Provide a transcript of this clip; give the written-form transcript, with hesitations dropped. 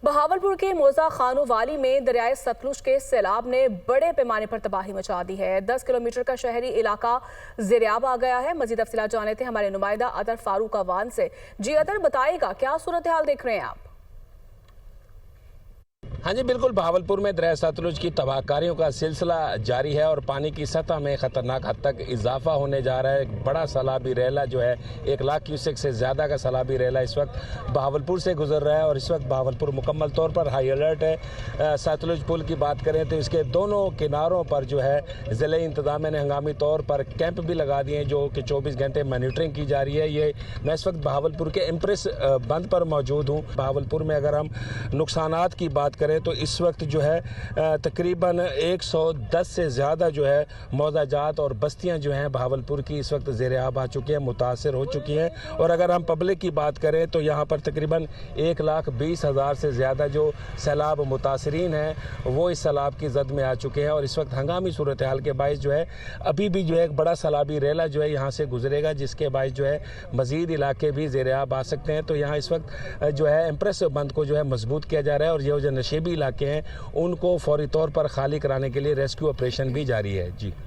بہاولپور کے موزہ خانو والی میں دریائے ستلج کے سیلاب نے بڑے پیمانے پر تباہی مچا دی ہے۔ 10 کلومیٹر کا شہری علاقہ زیر آب آ گیا ہے۔ مزید تفصیلات جانے تھے ہمارے نمائندہ اطہر فاروق اوان سے۔ جی اطہر، بتائے گا کیا صورتحال دیکھ رہے ہیں آپ؟ ہاں جی بالکل، بہاولپور میں دریائے ستلج کی تباہ کاریوں کا سلسلہ جاری ہے اور پانی کی سطح میں خطرناک حد تک اضافہ ہونے جا رہا ہے۔ ایک بڑا سیلابی ریلا جو ہے 1 لاکھ کیوسک سے زیادہ کا سیلابی ریلا اس وقت بہاولپور سے گزر رہا ہے اور اس وقت بہاولپور مکمل طور پر ہائی الرٹ ہے۔ ستلج پل کی بات کریں تو اس کے دونوں کناروں پر جو ہے ضلعی انتظامیہ نے ہنگامی طور پر کیمپ بھی لگا دیے ہیں جو کہ 24 گھنٹے مانیٹرنگ کی جا رہی ہے۔ میں اس وقت بہاولپور کے امپریس بند پر موجود ہوں۔ بہاولپور میں اگر ہم نقصانات کی بات کریں تو اس وقت جو ہے تقریباً 110 سے زیادہ جو ہے موضع جات اور بستیاں جو ہیں بہاولپور کی اس وقت زیر آب آ چکی ہیں، متاثر ہو چکی ہیں۔ اور اگر ہم پبلک کی بات کریں تو یہاں پر تقریباً 1,20,000 سے زیادہ جو سیلاب متاثرین ہیں وہ اس سیلاب کی زد میں آ چکے ہیں اور اس وقت ہنگامی صورتحال کے باعث جو ہے ابھی بھی جو ہے ایک بڑا سیلابی ریلا جو ہے یہاں سے گزرے گا، جس کے باعث جو ہے مزید علاقے بھی زیر آب آ سکتے ہیں۔ تو یہاں اس وقت جو ہے امپریس بند کو جو ہے مضبوط کیا جا رہا ہے اور یہ جو نشیبی علاقے ہیں ان کو فوری طور پر خالی کرانے کے لیے ریسکیو آپریشن بھی جاری ہے۔ جی